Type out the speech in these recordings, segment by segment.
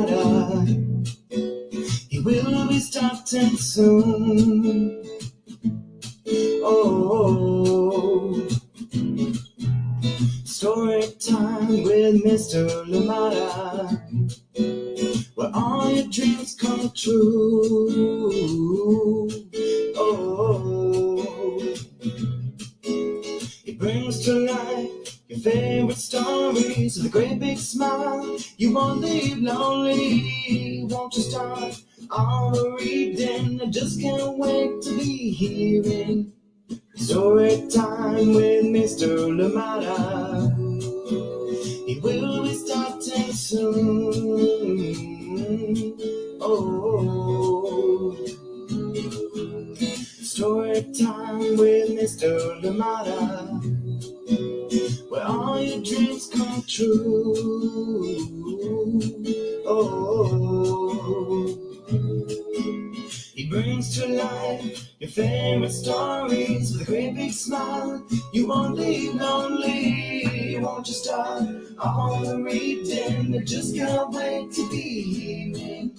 Lamada. He will be starting soon. Oh, story time with Mr. Lamada, where all your dreams come true. Oh, he brings to life your favorite stories with a great big smile. You won't leave lonely, won't you start on the reading? I just can't wait to be hearing story time with Mr. Lamada. He will be starting soon. Oh, story time with Mr. Lamada, where all your dreams come true. Oh, he brings to life your favorite stories with a great big smile. You won't leave lonely, won't you start on the reading? I just can't wait to be hearing.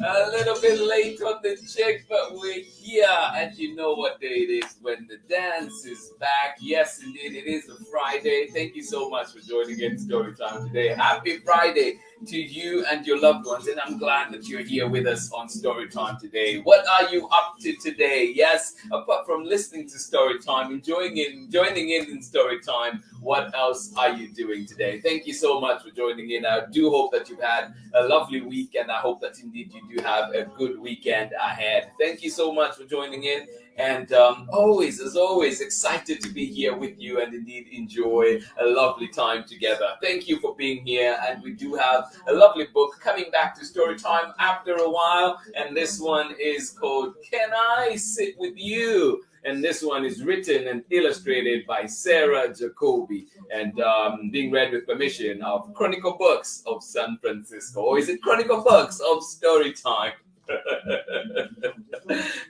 A little bit late on the check, but we're here, and you know what day it is when the dance is back. Yes, indeed, it is a Friday. Thank you so much for joining in Storytime today. Happy Friday to you and your loved ones, and I'm glad that you're here with us on Storytime today. What are you up to today? Yes, apart from listening to Storytime, joining in Storytime, what else are you doing today? Thank you so much for joining in. I do hope that you've had a lovely week, and I hope that indeed you do have a good weekend ahead. Thank you so much for joining in, and always, as always, excited to be here with you and indeed enjoy a lovely time together. Thank you for being here, and we do have a lovely book coming back to Storytime after a while, and this one is called Can I Sit With You? And this one is written and illustrated by Sarah Jacoby, and being read with permission of Chronicle Books of San Francisco. Or is it Chronicle Books of Storytime?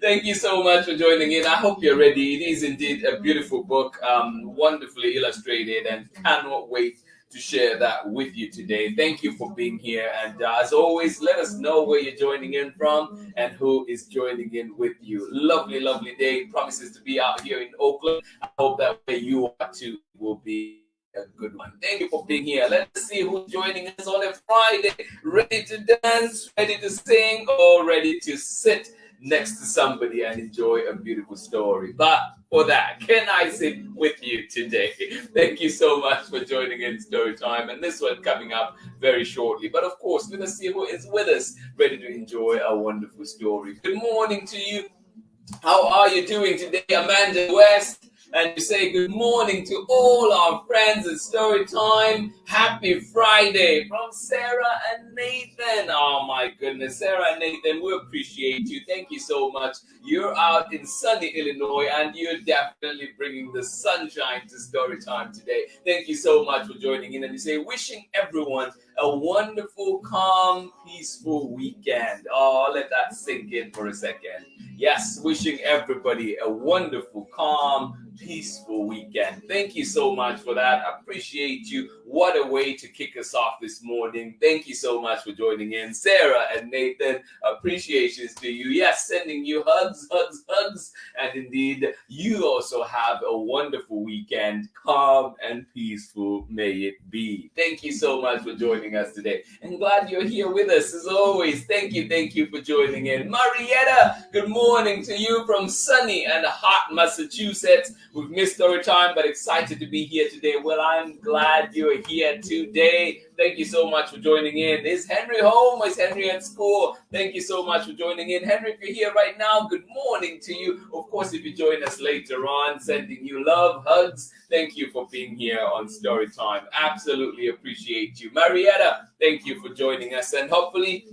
Thank you so much for joining in. I hope you're ready. It is indeed a beautiful book, wonderfully illustrated, and cannot wait to share that with you today. Thank you for being here, and as always, let us know where you're joining in from and who is joining in with you. Lovely day. Promises to be out here in Oakland. I hope that where you are too will be a good one. Thank you for being here. Let's see who's joining us on a Friday. Ready to dance, ready to sing, or ready to sit next to somebody and enjoy a beautiful story. But for that, can I sit with you today? Thank you so much for joining in Storytime, and this one coming up very shortly. But of course, let us see who is with us, ready to enjoy a wonderful story. Good morning to you. How are you doing today, Amanda West? And you say good morning to all our friends at Storytime. Happy Friday from Sarah and Nathan. Oh my goodness, Sarah and Nathan, we appreciate you. Thank you so much. You're out in sunny Illinois, and you're definitely bringing the sunshine to Storytime today. Thank you so much for joining in. And you say, wishing everyone a wonderful, calm, peaceful weekend. Oh, let that sink in for a second. Yes, wishing everybody a wonderful, calm, peaceful weekend. Thank you so much for that. I appreciate you. What a way to kick us off this morning. Thank you so much for joining in. Sarah and Nathan, appreciations to you. Yes, sending you hugs. And indeed, you also have a wonderful weekend. Calm and peaceful may it be. Thank you so much for joining us today. And glad you're here with us as always. Thank you for joining in. Marietta, good morning to you from sunny and hot Massachusetts. We've missed Storytime, but excited to be here today. Well, I'm glad you're here today. Thank you so much for joining in. Is Henry home? Is Henry at school? Thank you so much for joining in. Henry, if you're here right now, good morning to you. Of course, if you join us later on, sending you love, hugs. Thank you for being here on Storytime. Absolutely appreciate you. Marietta, thank you for joining us. And hopefully,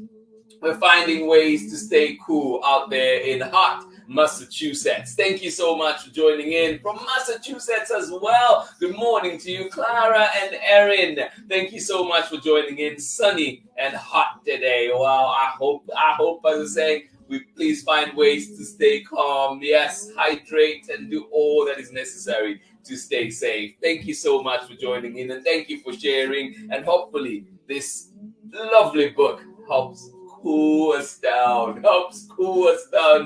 we're finding ways to stay cool out there in hot Massachusetts. Thank you so much for joining in from Massachusetts as well. Good morning to you, Clara and Erin. Thank you so much for joining in. Sunny and hot today. Well, I hope as I say, We please find ways to stay calm. Yes, hydrate and do all that is necessary to stay safe. Thank you so much for joining in, and thank you for sharing. And hopefully, this lovely book helps cool us down,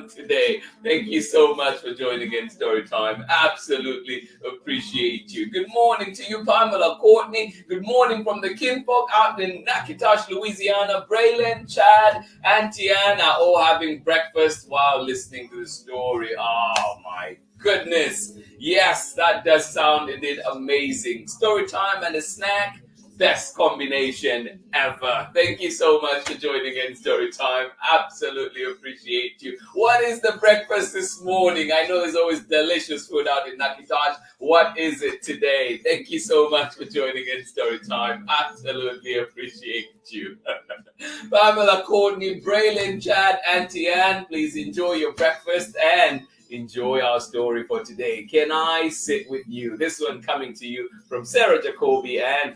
today. Thank you so much for joining in Story Time. Absolutely appreciate you. Good morning to you, Pamela, Courtney. Good morning from the kinfolk out in Natchitoches, Louisiana. Braylon, Chad, Auntie Anna, all having breakfast while listening to the story. Oh my goodness. Yes, that does sound indeed amazing. Story time and a snack. Best combination ever. Thank you so much for joining in Story Time. Absolutely appreciate you. What is the breakfast this morning? I know there's always delicious food out in Natchitoches. What is it today? Thank you so much for joining in Story Time. Absolutely appreciate you. Pamela, Courtney, Braylon, Chad, Auntie Ann, please enjoy your breakfast and enjoy our story for today. Can I sit with you? This one coming to you from Sarah Jacoby and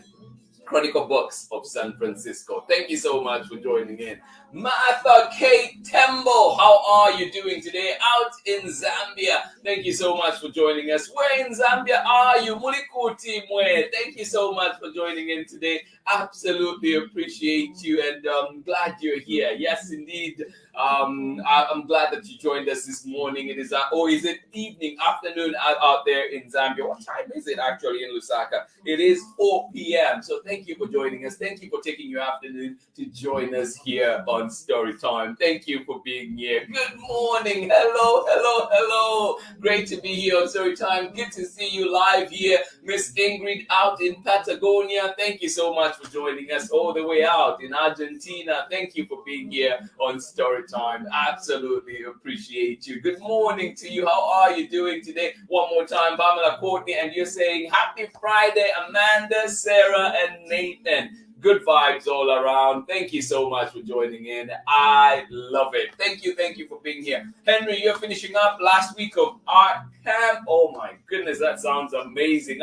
Chronicle Books of San Francisco. Thank you so much for joining in. Martha Kate Tembo, how are you doing today out in Zambia? Thank you so much for joining us. Where in Zambia are you? Mulikuti Mwe. Thank you so much for joining in today. Absolutely appreciate you, and glad you're here. Yes, indeed. I'm glad that you joined us this morning. It is, is it evening, afternoon out there in Zambia? What time is it actually in Lusaka? It is 4 p.m. So thank you for joining us. Thank you for taking your afternoon to join us here on Story Time. Thank you for being here. Good morning. Hello. Great to be here on Story Time. Good to see you live here. Miss Ingrid out in Patagonia. Thank you so much for joining us all the way out in Argentina. Thank you for being here on Story Time. Absolutely appreciate you. Good morning to you. How are you doing today? One more time, Pamela, Courtney, and you're saying happy Friday, Amanda, Sarah, and Nathan. Good vibes all around. Thank you so much for joining in. I love it. Thank you for being here. Henry, you're finishing up last week of art camp. Oh my goodness, that sounds amazing.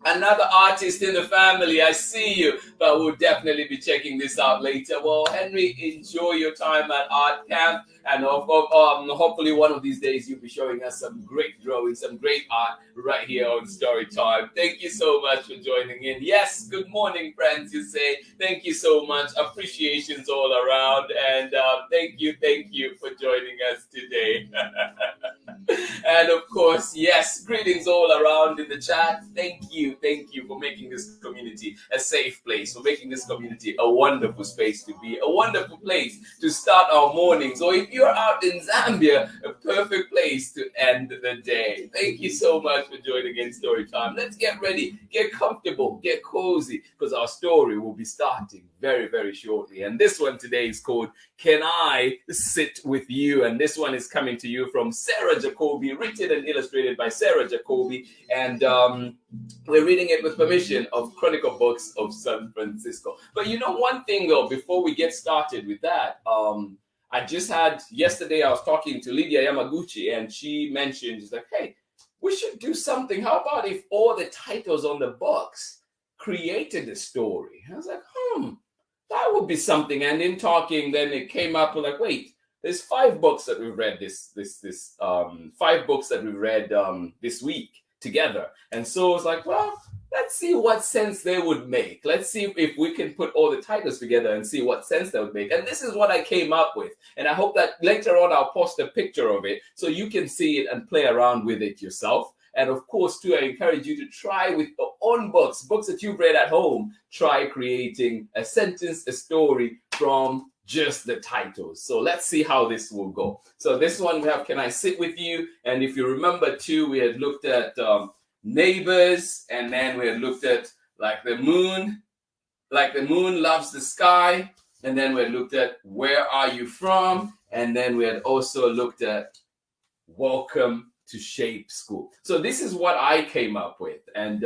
Another artist in the family. I see you, but we'll definitely be checking this out later. Well, Henry, enjoy your time at art camp, and hopefully one of these days you'll be showing us some great drawing, some great art right here on Story Time. Thank you so much for joining in. Yes, good morning, friends. You say thank you so much. Appreciations all around, and thank you for joining us today. And of course, yes, greetings all around in the chat. Thank you for making this community a safe place, for making this community a wonderful space to be, a wonderful place to start our mornings, or if you're out in Zambia, a perfect place to end the day. Thank you so much for joining in Story Time. Let's get ready, get comfortable, get cozy, because our story will be starting very, very shortly. And this one today is called Can I Sit With You? And this one is coming to you from Sarah Jacoby, written and illustrated by Sarah Jacoby. And we're reading it with permission of Chronicle Books of San Francisco. But you know one thing though, before we get started with that, yesterday I was talking to Lydia Yamaguchi, and she mentioned, she's like, hey, we should do something. How about if all the titles on the books created a story? I was like, that would be something. And in talking, then it came up with like, wait, there's 5 books that we've read this 5 books that we've read this week together. And so it's like, well, let's see what sense they would make. Let's see if we can put all the titles together and see what sense they would make. And this is what I came up with. And I hope that later on I'll post a picture of it so you can see it and play around with it yourself. And of course, too, I encourage you to try with your own books that you've read at home. Try creating a sentence, a story from just the titles. So let's see how this will go. So this one we have, Can I Sit With You? And if you remember, too, we had looked at Neighbors, and then we had looked at Like the Moon Loves the Sky, and then we had looked at Where Are You From? And then we had also looked at Welcome to Shape School. So this is what I came up with, and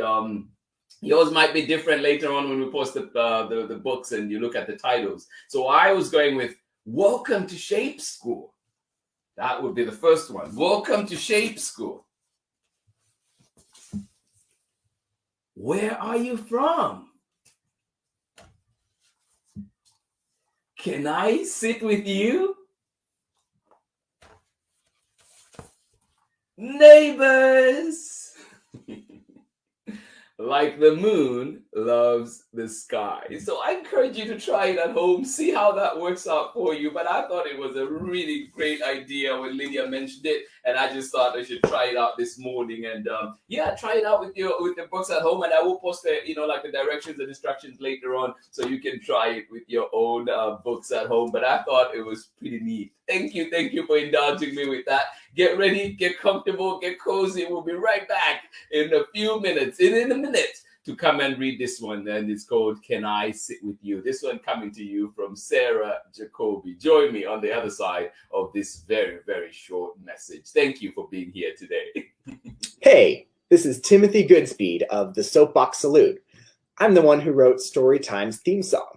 yours might be different later on when we post the books and you look at the titles. So I was going with Welcome to Shape School. That would be the first one. Welcome to Shape School. Where are you from? Can I sit with you? neighbors. Like the moon loves the sky. So I encourage you to try it at home, see how that works out for you. But I thought it was a really great idea when Lydia mentioned it, and I just thought I should try it out this morning. And yeah, try it out with the books at home, and I will post the like the directions and instructions later on, so you can try it with your own books at home. But I thought it was pretty neat. Thank you for indulging me with that. Get ready, get comfortable, get cozy. We'll be right back in a few minutes, in a minute, to come and read this one. And it's called Can I Sit With You? This one coming to you from Sarah Jacoby. Join me on the other side of this very, very short message. Thank you for being here today. Hey, this is Timothy Goodspeed of the Soapbox Salute. I'm the one who wrote Storytime's theme song.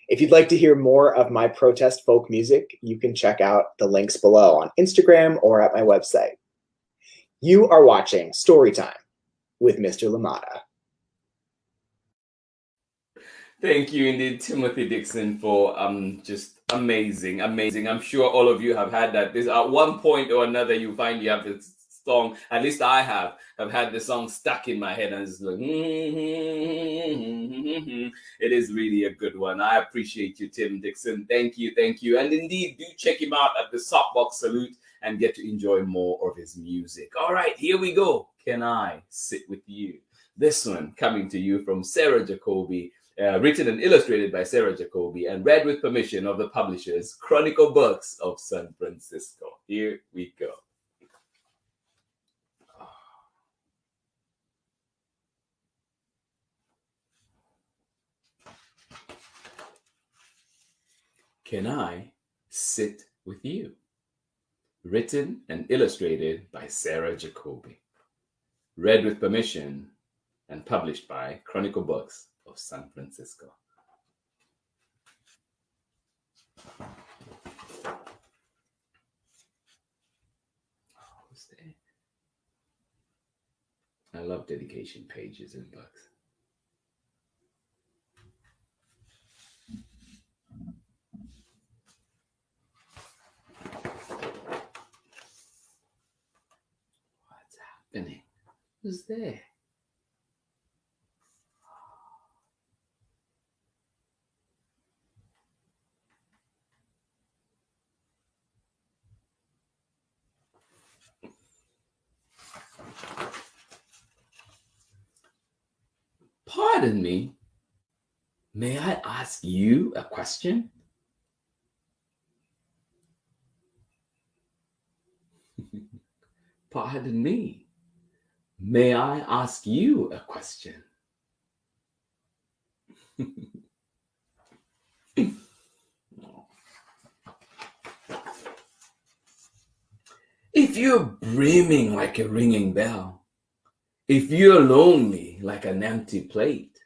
If you'd like to hear more of my protest folk music, you can check out the links below on Instagram or at my website. You are watching Storytime with Mr. LaMotta. Thank you indeed, Timothy Dixon, for just amazing. I'm sure all of you have had that. This at one point or another, you find you have this song. At least I have had the song stuck in my head, and it's like, it is really a good one. I appreciate you, Tim Dixon. Thank you. And indeed, do check him out at the Soapbox Salute and get to enjoy more of his music. All right, here we go. Can I Sit With You? This one coming to you from Sarah Jacoby. Written and illustrated by Sarah Jacoby and read with permission of the publishers Chronicle Books of San Francisco. Here we go. Can I Sit With You? Written and illustrated by Sarah Jacoby. Read with permission and published by Chronicle Books of San Francisco. Who's there? I love dedication pages in books. What's happening? Who's there? Pardon me, may I ask you a question? Pardon me, may I ask you a question? If you're brimming like a ringing bell, if you're lonely like an empty plate,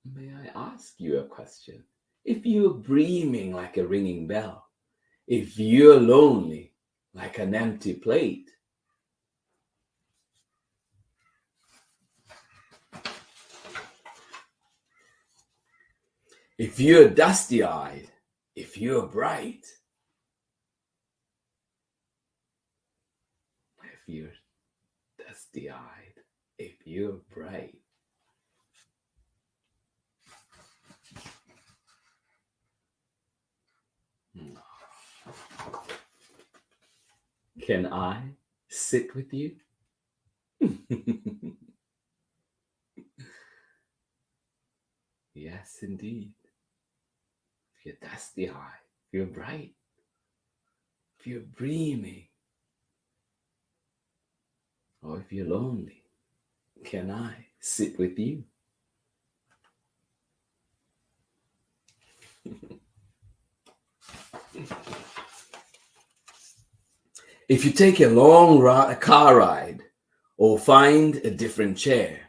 may I ask you a question? If you're brimming like a ringing bell, if you're lonely like an empty plate, if you're dusty-eyed, if you're bright, if you're dusty-eyed, if you're bright, can I sit with you? Yes, indeed. If you're dusty-eyed, if you're bright, if you're dreaming, or if you're lonely, can I sit with you? If you take a long car ride or find a different chair,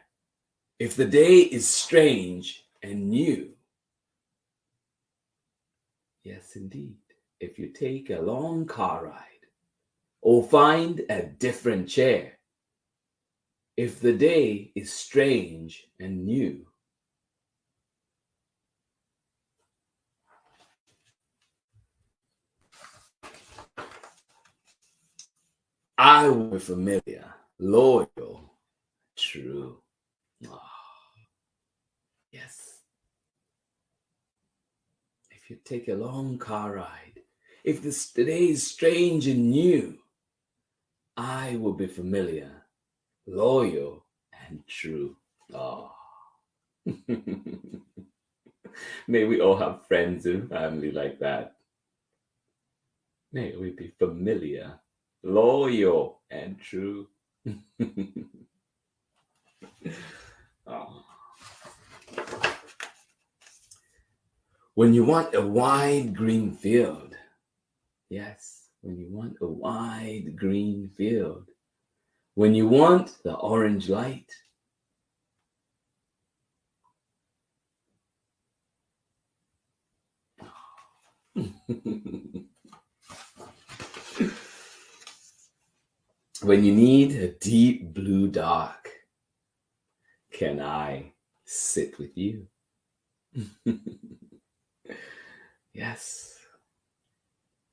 if the day is strange and new, yes, indeed, if you take a long car ride or find a different chair, if the day is strange and new, I will be familiar, loyal, true. Oh, yes. If you take a long car ride, if this today is strange and new, I will be familiar, loyal, and true. Oh. May we all have friends and family like that. May we be familiar, loyal, and true. Oh. When you want a wide green field, yes, when you want a wide green field, when you want the orange light, when you need a deep blue dark, can I sit with you? Yes,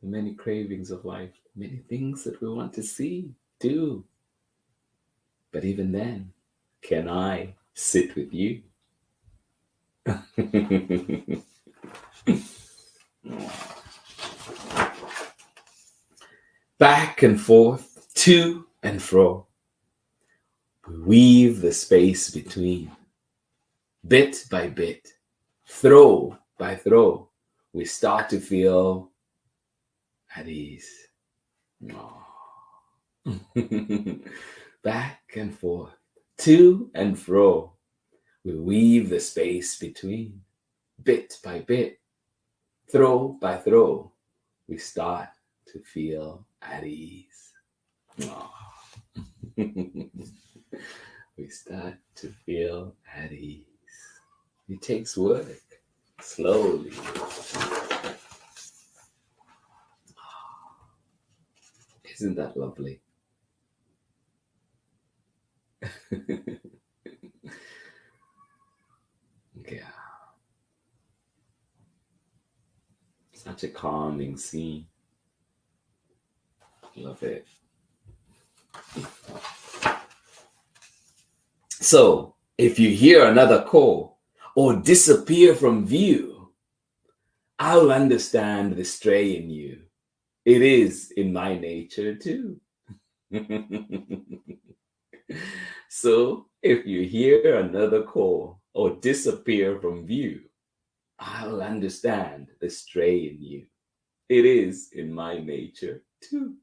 the many cravings of life, many things that we want to see, do. But even then, can I sit with you? Back and forth, to and fro, we weave the space between. Bit by bit, throw by throw, we start to feel at ease. Oh. Back and forth, to and fro, we weave the space between. Bit by bit, throw by throw, we start to feel at ease. Oh. We start to feel at ease. It takes work, slowly. Isn't that lovely? Yeah. Such a calming scene. Love it. So, if you hear another call or disappear from view, I'll understand the stray in you. It is in my nature too. So, if you hear another call or disappear from view, I'll understand the stray in you. It is in my nature too.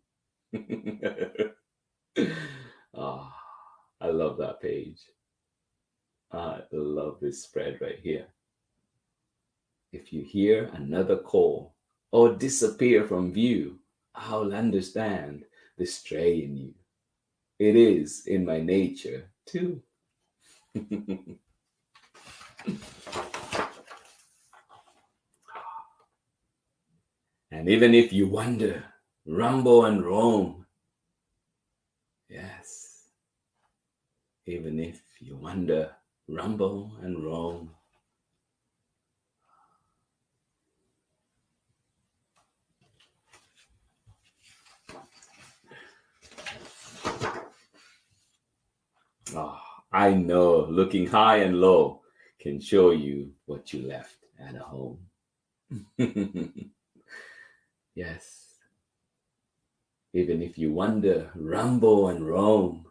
Oh, I love that page. I love this spread right here. If you hear another call or disappear from view, I'll understand the stray in you. It is in my nature too. And even if you wonder, rumble and roam, yes, even if you wonder, rumble and roam, oh, I know looking high and low can show you what you left at home. Yes. Even if you wonder, rumble and roam,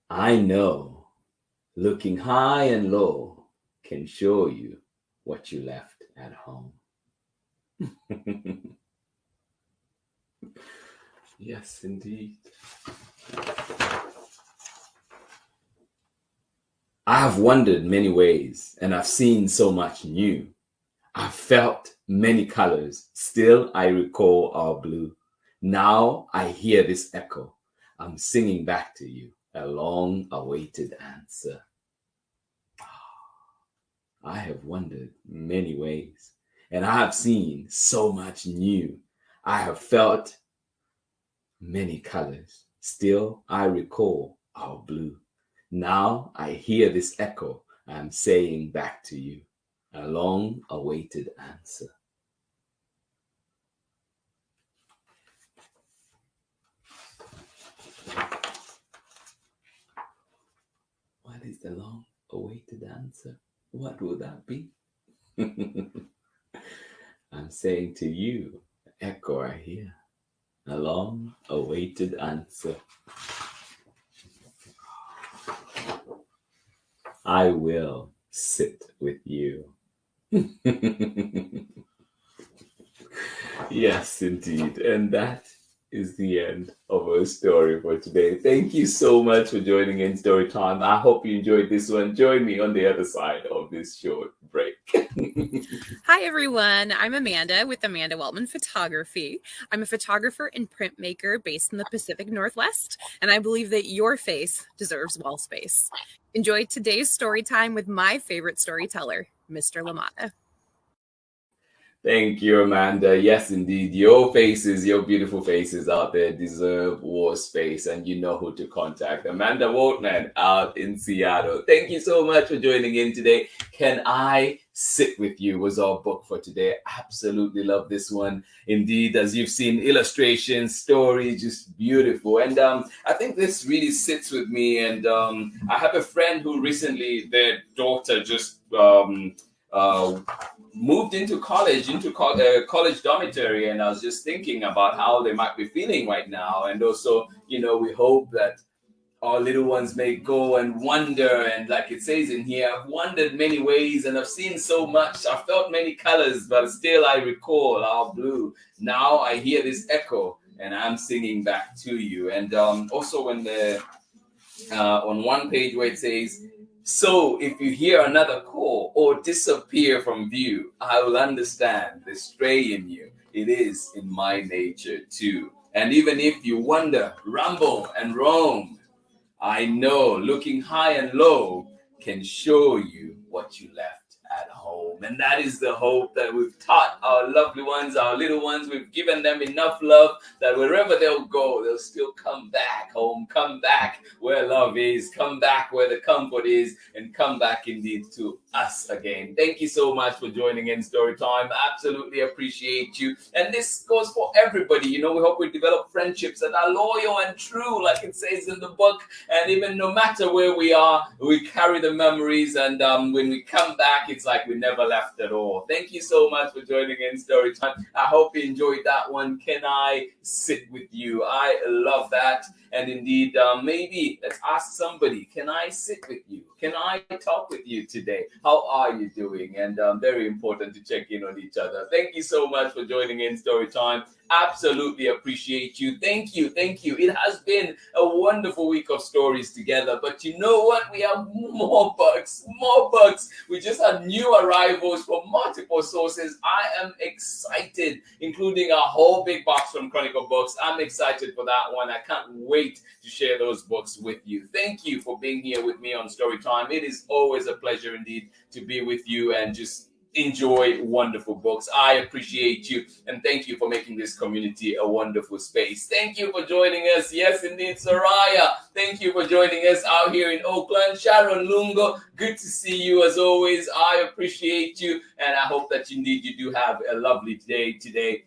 I know looking high and low can show you what you left at home. Yes, indeed. I have wandered many ways and I've seen so much new. I've felt many colors, still I recall our blue. Now I hear this echo. I'm singing back to you a long-awaited answer. I have wandered many ways and I have seen so much new. I have felt many colors, still I recall our blue. Now I hear this echo. I'm saying back to you a long-awaited answer. That is the long awaited answer. What will that be? I'm saying to you, echo right here, a long awaited answer. I will sit with you. Yes, indeed. And that is the end of our story for today. Thank you so much for joining in Story Time. I hope you enjoyed this one. Join me on the other side of this short break. Hi, everyone. I'm Amanda with Amanda Weltman Photography. I'm a photographer and printmaker based in the Pacific Northwest, and I believe that your face deserves wall space. Enjoy today's story time with my favorite storyteller, Mr. LaMotta. Thank you, Amanda. Yes, indeed. Your faces, your beautiful faces out there deserve wall space, and you know who to contact. Amanda Waltman out in Seattle. Thank you so much for joining in today. Can I Sit With You was our book for today. Absolutely love this one. Indeed, as you've seen, illustrations, story, just beautiful. And I think this really sits with me. And I have a friend who recently, their daughter just moved into college, college dormitory, and I was just thinking about how they might be feeling right now. And also, we hope that our little ones may go and wonder, and like it says in here, I've wandered many ways and I've seen so much, I've felt many colors, but still I recall our blue. Now I hear this echo and I'm singing back to you. And also when on one page where it says, so if you hear another call or disappear from view, I will understand the stray in you. It is in my nature too. And even if you wander, rumble and roam, I know looking high and low can show you what you left at home. And that is the hope that we've taught our lovely ones, our little ones. We've given them enough love that wherever they'll go, they'll still come back home, come back where love is, come back where the comfort is, and come back indeed to us again. Thank you so much for joining in Story Time. Absolutely appreciate you. And this goes for everybody. We hope we develop friendships that are loyal and true, like it says in the book. And even no matter where we are, we carry the memories. And when we come back, it's like we never left at all. Thank you so much for joining in Story Time. I hope you enjoyed that one. Can I sit with you? I love that. And indeed, maybe let's ask somebody, can I sit with you? Can I talk with you today? How are you doing? And very important to check in on each other. Thank you so much for joining in Story Time. Absolutely appreciate you. Thank you. Thank you. It has been a wonderful week of stories together. But you know what? We have more books. We just had new arrivals from multiple sources. I am excited, including a whole big box from Chronicle Books. I'm excited for that one. I can't wait to share those books with you. Thank you for being here with me on Story Time. It is always a pleasure indeed to be with you and just enjoy wonderful books. I appreciate you and thank you for making this community a wonderful space. Thank you for joining us. Yes, indeed, Soraya. Thank you for joining us out here in Oakland. Sharon Lungo, good to see you as always. I appreciate you and I hope that indeed you do have a lovely day today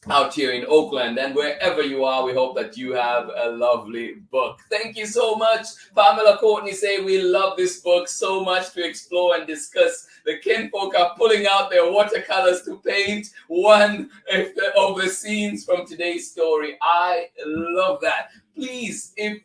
out here in Oakland, and wherever you are, we hope that you have a lovely book. Thank you so much. Pamela Courtney say we love this book so much to explore and discuss. The kinfolk are pulling out their watercolors to paint one of the scenes from today's story. I love that. Please, if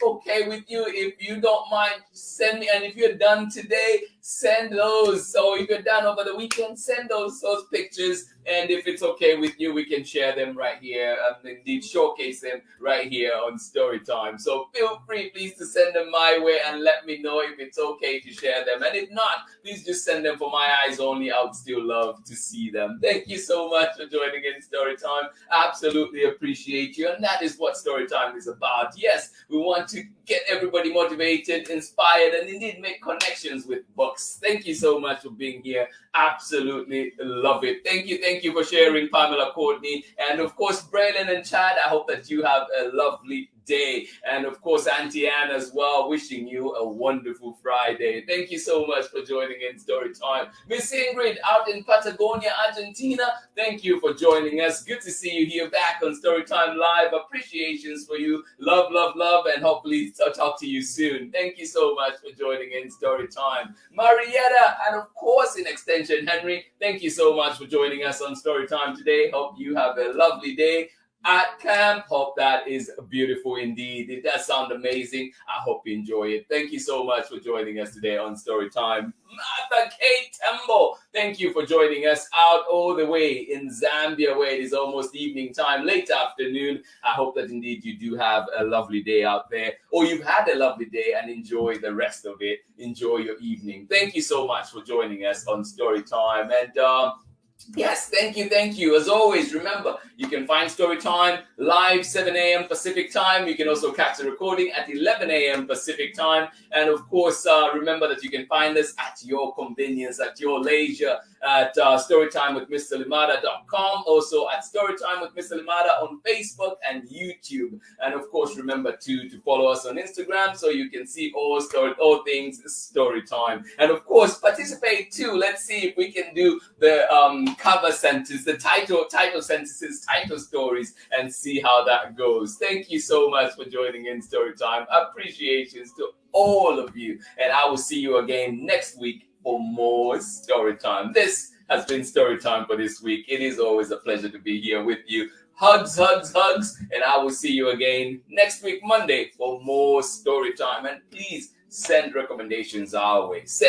okay with you, if you don't mind, send me. And if you're done today, send those. So if you're done over the weekend, send those pictures. And if it's okay with you, we can share them right here and indeed showcase them right here on Storytime. So feel free, please, to send them my way and let me know if it's okay to share them. And if not, please just send them for my eyes only. I would still love to see them. Thank you so much for joining in Storytime. Absolutely appreciate you. And that is what Storytime is about. Yes, we want to get everybody motivated, inspired, and indeed make connections with books. Thank you so much for being here. Absolutely love it. Thank you for sharing, Pamela Courtney. And of course, Braylon and Chad, I hope that you have a lovely day. And of course, Auntie Anne as well, wishing you a wonderful Friday. Thank you so much for joining in Storytime. Miss Ingrid out in Patagonia, Argentina, thank you for joining us. Good to see you here back on Storytime Live. Appreciations for you. Love, love, love. And hopefully So I'll talk to you soon. Thank you so much for joining in Story Time. Marietta, and of course, in extension, Henry, thank you so much for joining us on Story Time today. Hope you have a lovely day at camp. Hope that is beautiful indeed. It does sound amazing. I hope you enjoy it. Thank you so much for joining us today on Story Time. Martha K. Tembo, thank you for joining us out all the way in Zambia, where it is almost evening time, late afternoon. I hope that indeed you do have a lovely day out there, or you've had a lovely day and enjoy the rest of it. Enjoy your evening. Thank you so much for joining us on Story Time. And yes, thank you. As always, remember, you can find Storytime live 7 a.m. Pacific time. You can also catch the recording at 11 a.m. Pacific time. And of course, remember that you can find us at your convenience, at your leisure, at storytimewithmrlimada.com, also at Storytime with Mr. Limada on Facebook and YouTube. And of course, remember to follow us on Instagram so you can see all things Storytime. And of course, participate too. Let's see if we can do the cover sentence, the title sentences, title stories, and see how that goes. Thank you so much for joining in Storytime. Appreciations to all of you, and I will see you again next week for more Storytime. This has been Storytime for this week. It is always a pleasure to be here with you. Hugs, and I will see you again next week, Monday, for more Storytime. And please send recommendations our way. So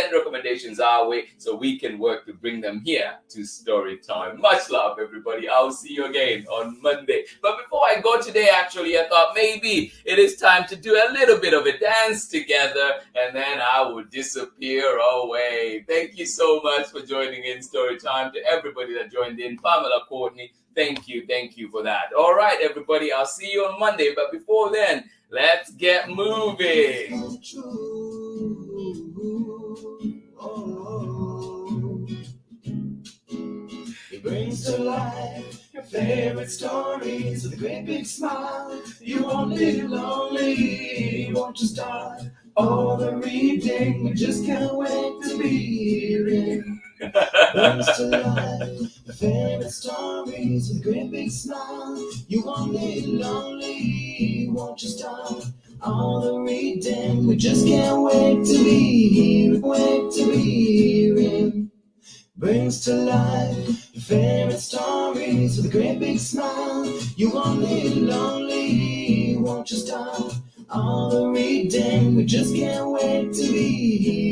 we can work to bring them here to Storytime. Much love, everybody. I'll see you again on Monday. But before I go today, actually, I thought maybe it is time to do a little bit of a dance together, and then I will disappear away. Thank you so much for joining in Storytime. To everybody that joined in, Pamela Courtney, thank you for that. All right, everybody, I'll see you on Monday. But before then, let's get moving. He brings to life your favorite stories with a great big smile. You won't live lonely, won't you start all the reading? We just can't wait to be hearing. Brings to life your favorite stories with a great big smile. You won't live lonely, won't you start all the reading? We just can't wait to be hearing. Brings to life your favorite stories with a great big smile. You won't live lonely, won't you start all the reading? We just can't wait to be here.